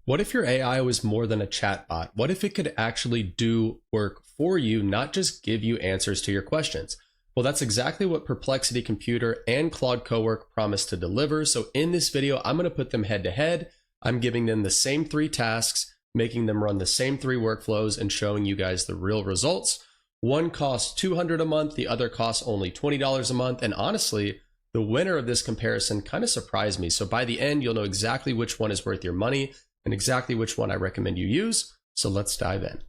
What if your AI was more than a chatbot? What if it could actually do work for you, not just give you answers to your questions? Well, that's exactly what Perplexity Computer and Claude Cowork promise to deliver. So in this video, I'm going to put them head to head. I'm giving them the same 3 tasks, making them run the same 3 workflows, and showing you guys the real results. One costs $200 a month, the other costs only $20 a month. And honestly, the winner of this comparison kind of surprised me. So by the end, you'll know exactly which one is worth your money and exactly which one I recommend you use. So let's dive in.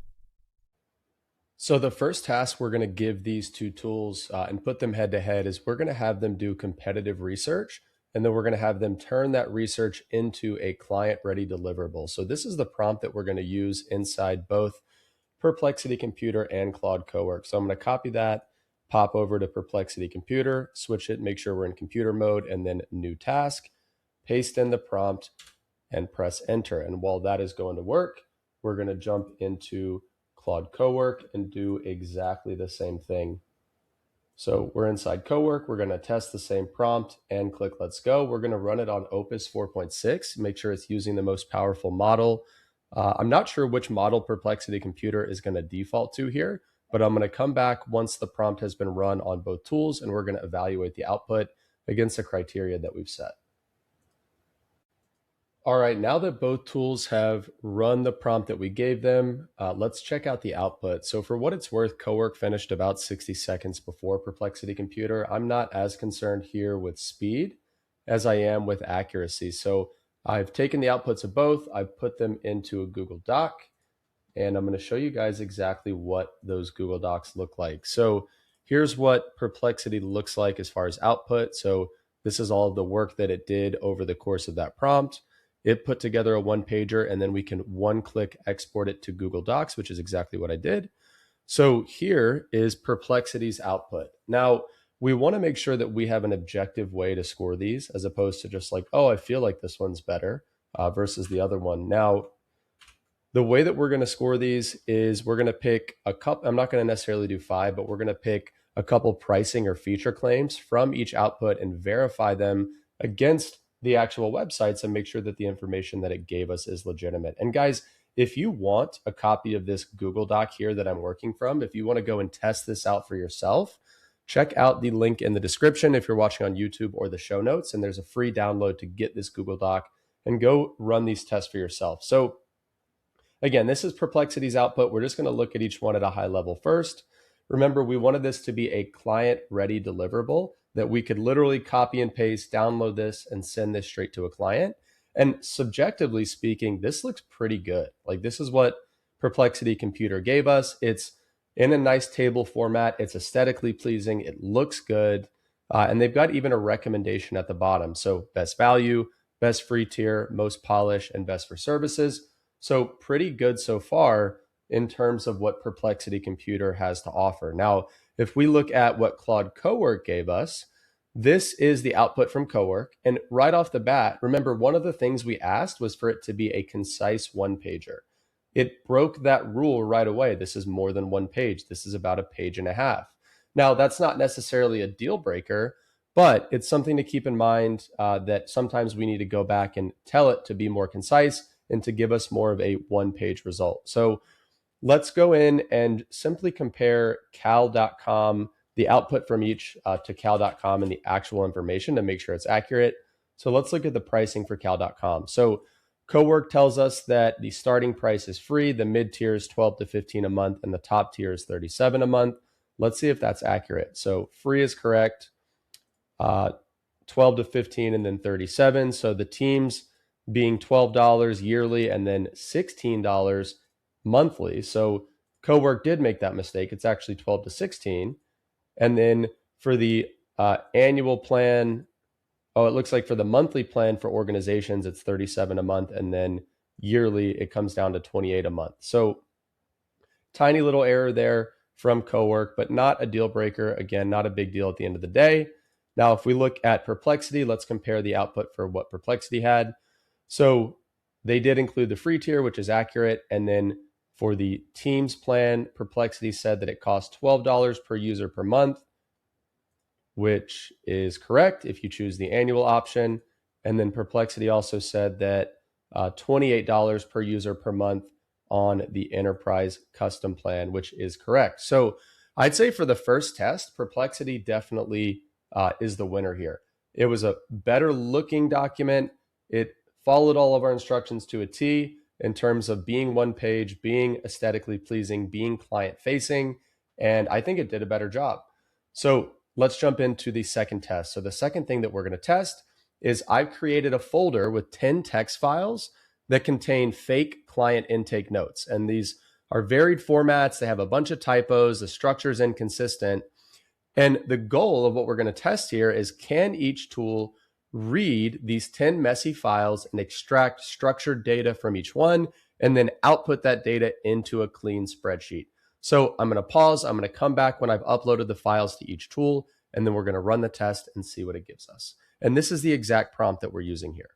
So the first task we're going to give these 2 tools and put them head to head is we're going to have them do competitive research, and then we're going to have them turn that research into a client-ready deliverable. So this is the prompt that we're going to use inside both Perplexity Computer and Claude Cowork. So I'm going to copy that, pop over to Perplexity Computer, switch it, make sure we're in computer mode, and then new task, paste in the prompt, and press enter. And while that is going to work, we're going to jump into Claude Cowork and do exactly the same thing. So we're inside Cowork, we're going to test the same prompt and click let's go. We're going to run it on Opus 4.6, make sure it's using the most powerful model. I'm not sure which model Perplexity Computer is going to default to here, but I'm going to come back once the prompt has been run on both tools, and we're going to evaluate the output against the criteria that we've set. All right, now that both tools have run the prompt that we gave them, let's check out the output. So for what it's worth, Cowork finished about 60 seconds before Perplexity Computer. I'm not as concerned here with speed as I am with accuracy. So I've taken the outputs of both, I've put them into a Google Doc, and I'm going to show you guys exactly what those Google Docs look like. So here's what Perplexity looks like as far as output. So this is all of the work that it did over the course of that prompt. It put together a 1-pager, and then we can 1-click export it to Google Docs, which is exactly what I did. So here is Perplexity's output. Now, we want to make sure that we have an objective way to score these, as opposed to just like, oh, I feel like this one's better versus the other one. Now, the way that we're going to score these is we're going to pick a couple. I'm not going to necessarily do 5, but we're going to pick a couple pricing or feature claims from each output and verify them against the actual websites and make sure that the information that it gave us is legitimate. And guys, if you want a copy of this Google Doc here that I'm working from, if you want to go and test this out for yourself, check out the link in the description if you're watching on YouTube, or the show notes, and there's a free download to get this Google Doc and go run these tests for yourself. So again, this is Perplexity's output. We're just going to look at each one at a high level first. Remember, we wanted this to be a client-ready deliverable that we could literally copy and paste, download this, and send this straight to a client. And subjectively speaking, this looks pretty good. Like, this is what Perplexity Computer gave us. It's in a nice table format. It's aesthetically pleasing. It looks good. And they've got even a recommendation at the bottom. So best value, best free tier, most polished, and best for services. So pretty good so far in terms of what Perplexity Computer has to offer. Now, if we look at what Claude Cowork gave us, this is the output from Cowork. And right off the bat, remember, one of the things we asked was for it to be a concise 1-pager. It broke that rule right away. This is more than 1 page. This is about 1.5 pages. Now, that's not necessarily a deal breaker, but it's something to keep in mind that sometimes we need to go back and tell it to be more concise and to give us more of a 1-page result. So let's go in and simply compare cal.com, the output from each to cal.com and the actual information to make sure it's accurate. So let's look at the pricing for cal.com. So Cowork tells us that the starting price is free, the mid tier is 12 to 15 a month, and the top tier is 37 a month. Let's see if that's accurate. So free is correct, 12 to 15, and then 37. So the teams being $12 yearly and then $16 monthly. So Cowork did make that mistake. It's actually 12 to 16. And then for the annual plan, it looks like for the monthly plan for organizations, it's 37 a month. And then yearly, it comes down to 28 a month. So tiny little error there from Cowork, but not a deal breaker. Again, not a big deal at the end of the day. Now, if we look at Perplexity, let's compare the output for what Perplexity had. So they did include the free tier, which is accurate. And then for the Teams plan, Perplexity said that it costs $12 per user per month, which is correct if you choose the annual option. And then Perplexity also said that $28 per user per month on the enterprise custom plan, which is correct. So I'd say for the first test, Perplexity definitely is the winner here. It was a better looking document. It followed all of our instructions to a T in terms of being one page, being aesthetically pleasing, being client facing, and I think it did a better job. So let's jump into the second test. So the second thing that we're going to test is I've created a folder with 10 text files that contain fake client intake notes. And these are varied formats. They have a bunch of typos. The structure is inconsistent. And the goal of what we're going to test here is, can each tool read these 10 messy files and extract structured data from each one and then output that data into a clean spreadsheet? So I'm going to pause. I'm going to come back when I've uploaded the files to each tool, and then we're going to run the test and see what it gives us. And this is the exact prompt that we're using here.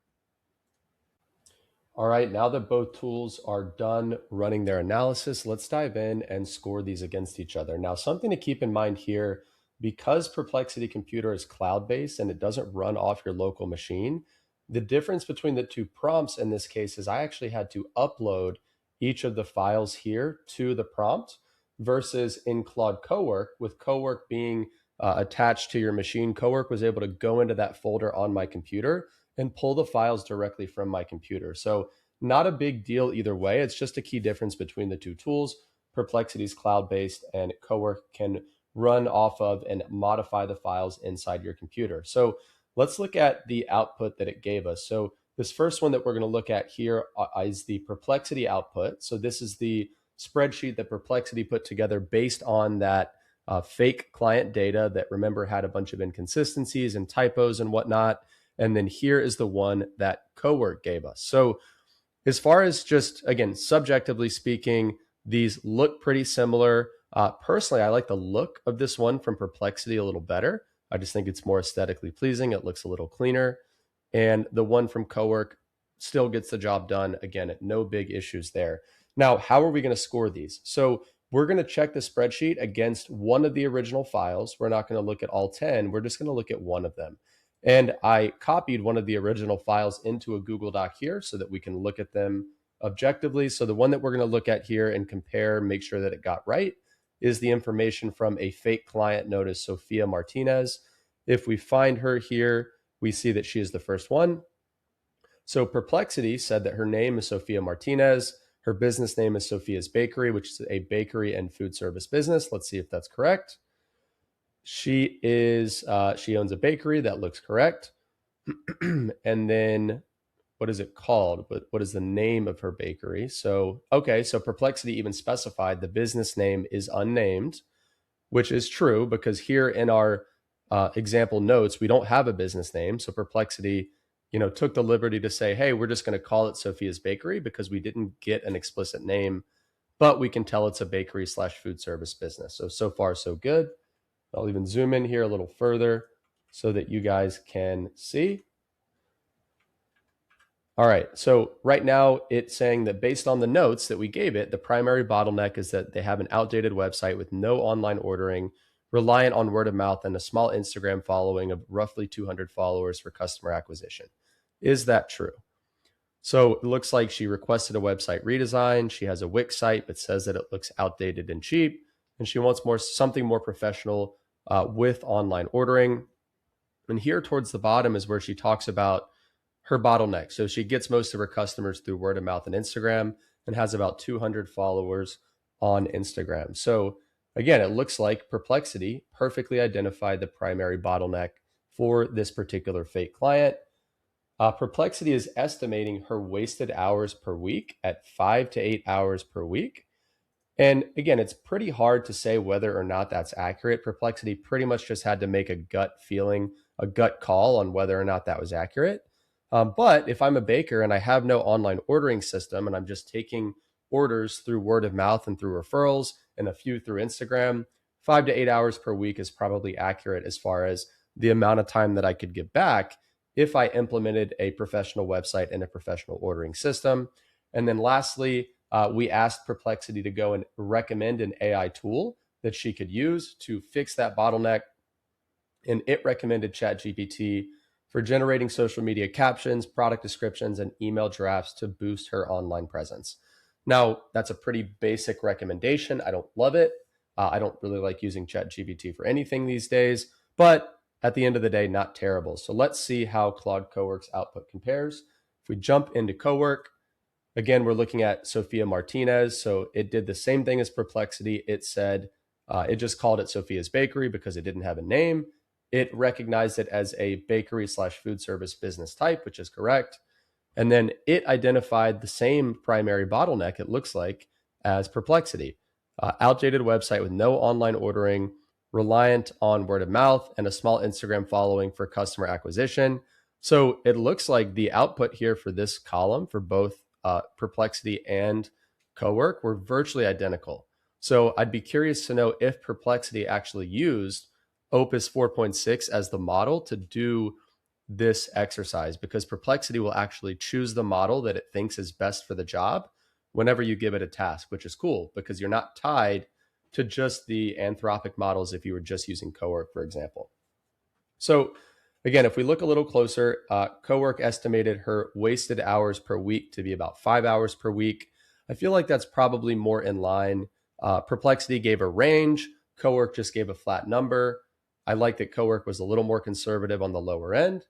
All right, now that both tools are done running their analysis, let's dive in and score these against each other. Now, something to keep in mind here, because Perplexity Computer is cloud-based and it doesn't run off your local machine, the difference between the two prompts in this case is I actually had to upload each of the files here to the prompt versus in Claude Cowork, with Cowork being attached to your machine, Cowork was able to go into that folder on my computer and pull the files directly from my computer. So not a big deal either way. It's just a key difference between the two tools. Perplexity is cloud-based and Cowork can run off of and modify the files inside your computer. So let's look at the output that it gave us. So this first one that we're going to look at here is the Perplexity output. So this is the spreadsheet that Perplexity put together based on that fake client data that, remember, had a bunch of inconsistencies and typos and whatnot. And then here is the one that Cowork gave us. So as far as just, again, subjectively speaking, these look pretty similar. Personally, I like the look of this one from Perplexity a little better. I just think it's more aesthetically pleasing. It looks a little cleaner. And the one from Cowork still gets the job done. Again, no big issues there. Now, how are we going to score these? So we're going to check the spreadsheet against one of the original files. We're not going to look at all 10. We're just going to look at one of them. And I copied one of the original files into a Google Doc here so that we can look at them objectively. So the one that we're going to look at here and compare, make sure that it got right, is the information from a fake client known as Sophia Martinez. If we find her here, we see that she is the first one. So Perplexity said that her name is Sophia Martinez. Her business name is Sophia's Bakery, which is a bakery and food service business. Let's see if that's correct. She owns a bakery. That looks correct. And then what is it called? What is the name of her bakery? So, okay, so Perplexity even specified the business name is unnamed, which is true because here in our example notes, we don't have a business name. So Perplexity, took the liberty to say, hey, we're just going to call it Sophia's Bakery because we didn't get an explicit name, but we can tell it's a bakery / food service business. So far, so good. I'll even zoom in here a little further so that you guys can see. All right, so right now it's saying that based on the notes that we gave it, the primary bottleneck is that they have an outdated website with no online ordering, reliant on word of mouth, and a small Instagram following of roughly 200 followers for customer acquisition. Is that true? So it looks like she requested a website redesign. She has a Wix site, but says that it looks outdated and cheap, and she wants something more professional with online ordering. And here towards the bottom is where she talks about her bottleneck. So she gets most of her customers through word of mouth and Instagram and has about 200 followers on Instagram. So again, it looks like Perplexity perfectly identified the primary bottleneck for this particular fake client. Perplexity is estimating her wasted hours per week at 5 to 8 hours per week. And again, it's pretty hard to say whether or not that's accurate. Perplexity pretty much just had to make a gut call on whether or not that was accurate. But if I'm a baker and I have no online ordering system and I'm just taking orders through word of mouth and through referrals and a few through Instagram, 5 to 8 hours per week is probably accurate as far as the amount of time that I could get back if I implemented a professional website and a professional ordering system. And then lastly, we asked Perplexity to go and recommend an AI tool that she could use to fix that bottleneck. And it recommended ChatGPT for generating social media captions, product descriptions, and email drafts to boost her online presence. Now, that's a pretty basic recommendation. I don't love it. I don't really like using ChatGPT for anything these days, but at the end of the day, not terrible. So let's see how Claude Cowork's output compares. If we jump into Cowork, again, we're looking at Sophia Martinez. So it did the same thing as Perplexity. It said, it just called it Sophia's Bakery because it didn't have a name. It recognized it as a bakery/food service business type, which is correct. And then it identified the same primary bottleneck, it looks like, as Perplexity. Outdated website with no online ordering, reliant on word of mouth, and a small Instagram following for customer acquisition. So it looks like the output here for this column for both Perplexity and Cowork were virtually identical. So I'd be curious to know if Perplexity actually used Opus 4.6 as the model to do this exercise, because Perplexity will actually choose the model that it thinks is best for the job whenever you give it a task, which is cool because you're not tied to just the Anthropic models if you were just using Cowork, for example. So again, if we look a little closer, Cowork estimated her wasted hours per week to be about 5 hours per week. I feel like that's probably more in line. Perplexity gave a range. Cowork just gave a flat number. I like that Cowork was a little more conservative on the lower end,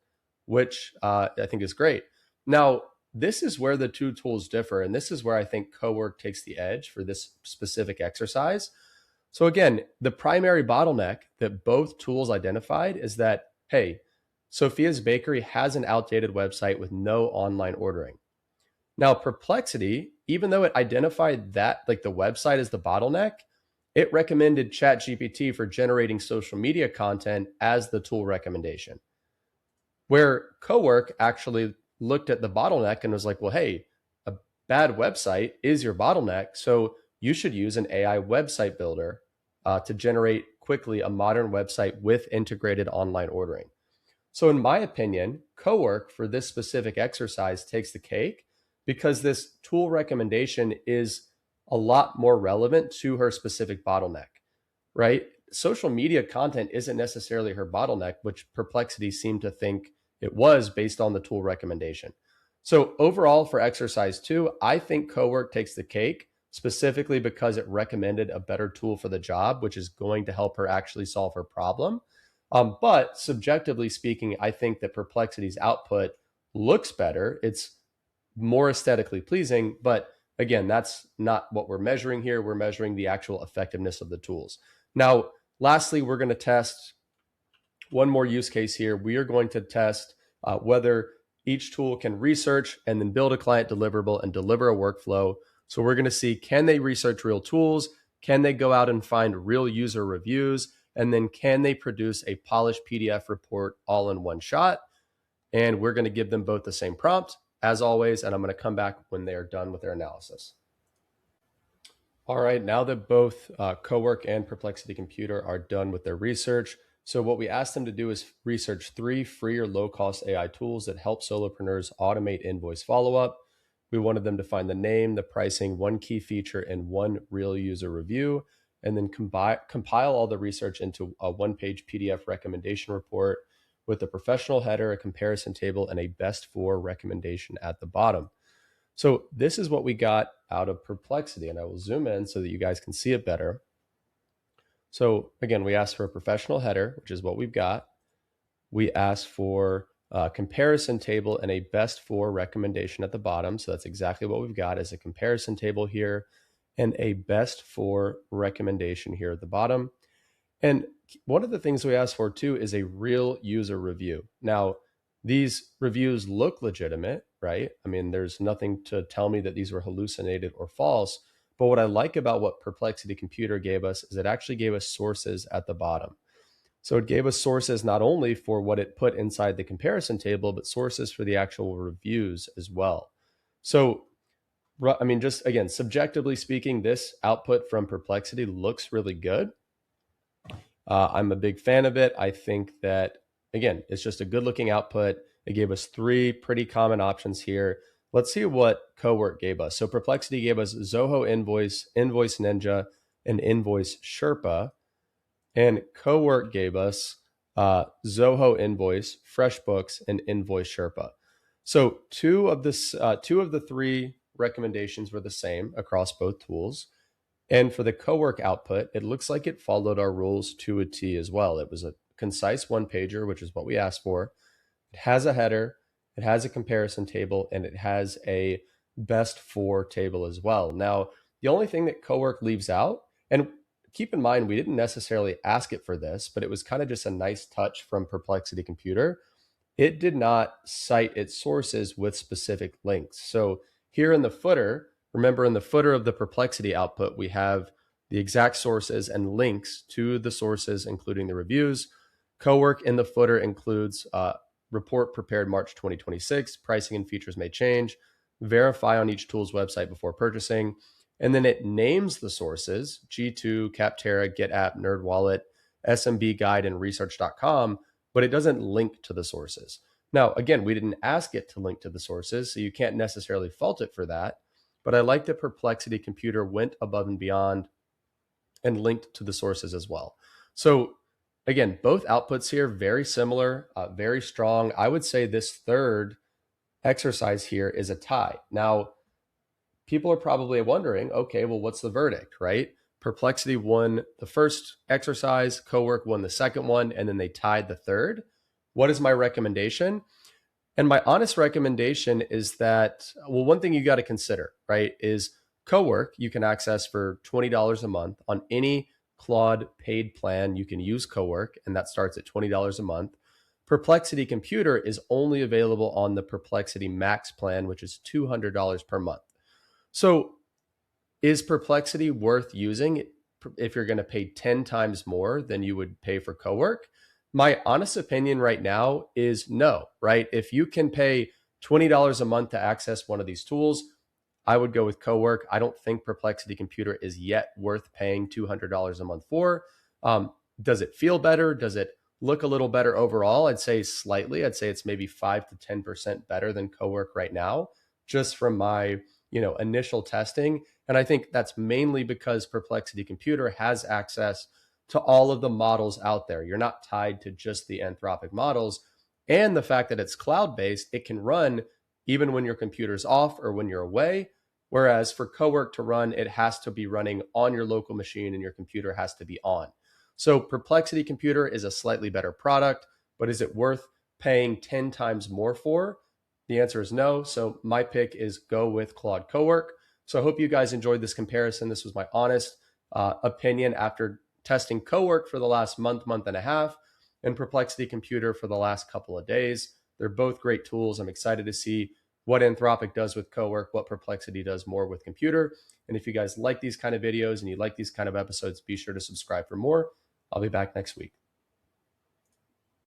which I think is great. Now, this is where the two tools differ, and this is where I think Cowork takes the edge for this specific exercise. So again, the primary bottleneck that both tools identified is that, hey, Sophia's Bakery has an outdated website with no online ordering. Now, Perplexity, even though it identified that, like the website as the bottleneck, it recommended ChatGPT for generating social media content as the tool recommendation. Where Cowork actually looked at the bottleneck and was like, well, hey, a bad website is your bottleneck, so you should use an AI website builder to generate quickly a modern website with integrated online ordering. So in my opinion, Cowork for this specific exercise takes the cake because this tool recommendation is a lot more relevant to her specific bottleneck, right? Social media content isn't necessarily her bottleneck, which Perplexity seemed to think it was based on the tool recommendation. So overall for exercise 2, I think Cowork takes the cake specifically because it recommended a better tool for the job, which is going to help her actually solve her problem. But subjectively speaking, I think that Perplexity's output looks better. It's more aesthetically pleasing, but again, that's not what we're measuring here. We're measuring the actual effectiveness of the tools. Now, lastly, we're going to test one more use case here. We are going to test whether each tool can research and then build a client deliverable and deliver a workflow. So we're going to see, can they research real tools? Can they go out and find real user reviews? And then can they produce a polished PDF report all in one shot? And we're going to give them both the same prompt as always, and I'm going to come back when they are done with their analysis. All right, now that both Cowork and Perplexity Computer are done with their research, so what we asked them to do is research 3 free or low-cost AI tools that help solopreneurs automate invoice follow-up. We wanted them to find the name, the pricing, one key feature, and one real user review, and then compile all the research into a one-page PDF recommendation report with a professional header, a comparison table, and a best for recommendation at the bottom. So this is what we got out of Perplexity, and I will zoom in so that you guys can see it better. So again, we asked for a professional header, which is what we've got. We asked for a comparison table and a best for recommendation at the bottom. So that's exactly what we've got, is a comparison table here and a best for recommendation here at the bottom. And one of the things we asked for too is a real user review. Now, these reviews look legitimate, right? I mean, there's nothing to tell me that these were hallucinated or false. But what I like about what Perplexity Computer gave us is it actually gave us sources at the bottom. So it gave us sources not only for what it put inside the comparison table, but sources for the actual reviews as well. So, I mean, just again, subjectively speaking, this output from Perplexity looks really good. I'm a big fan of it. I think that, again, it's just a good looking output. It gave us 3 pretty common options here. Let's see what Cowork gave us. So Perplexity gave us Zoho Invoice, Invoice Ninja, and Invoice Sherpa. And Cowork gave us Zoho Invoice, FreshBooks, and Invoice Sherpa. So two of the three recommendations were the same across both tools. And for the Cowork output, it looks like it followed our rules to a T as well. It was a concise one pager, which is what we asked for. It has a header, it has a comparison table, and it has a best for table as well. Now, the only thing that Cowork leaves out, and keep in mind, we didn't necessarily ask it for this, but it was kind of just a nice touch from Perplexity Computer. It did not cite its sources with specific links. So here in the footer, remember in the footer of the Perplexity output, we have the exact sources and links to the sources, including the reviews. Cowork in the footer includes report prepared March 2026, pricing and features may change, verify on each tool's website before purchasing. And then it names the sources, G2, Capterra, GetApp, NerdWallet, SMB Guide, and Research.com, but it doesn't link to the sources. Now, again, we didn't ask it to link to the sources, so you can't necessarily fault it for that. But I like that Perplexity Computer went above and beyond and linked to the sources as well. So again, both outputs here, very similar, very strong. I would say this third exercise here is a tie. Now, people are probably wondering, okay, well, what's the verdict, right? Perplexity won the first exercise, Cowork won the second one, and then they tied the third. What is my recommendation? And my honest recommendation is that, well, one thing you got to consider, right, is Cowork you can access for $20 a month on any Claude paid plan. You can use Cowork, and that starts at $20 a month. Perplexity Computer is only available on the Perplexity Max plan, which is $200 per month. So is Perplexity worth using if you're going to pay 10 times more than you would pay for Cowork? My honest opinion right now is no, right? If you can pay $20 a month to access one of these tools, I would go with Cowork. I don't think Perplexity Computer is yet worth paying $200 a month for. Does it feel better? Does it look a little better overall? I'd say slightly. I'd say it's maybe 5 to 10% better than Cowork right now, just from my initial testing. And I think that's mainly because Perplexity Computer has access to all of the models out there. You're not tied to just the Anthropic models. And the fact that it's cloud-based, it can run even when your computer's off or when you're away. Whereas for Cowork to run, it has to be running on your local machine and your computer has to be on. So Perplexity Computer is a slightly better product, but is it worth paying 10 times more for? The answer is no. So my pick is go with Claude Cowork. So I hope you guys enjoyed this comparison. This was my honest opinion after testing Cowork for the last month and a half, and Perplexity Computer for the last couple of days. They're both great tools. I'm excited to see what Anthropic does with Cowork, what Perplexity does more with Computer. And if you guys like these kind of videos and you like these kind of episodes, be sure to subscribe for more. I'll be back next week.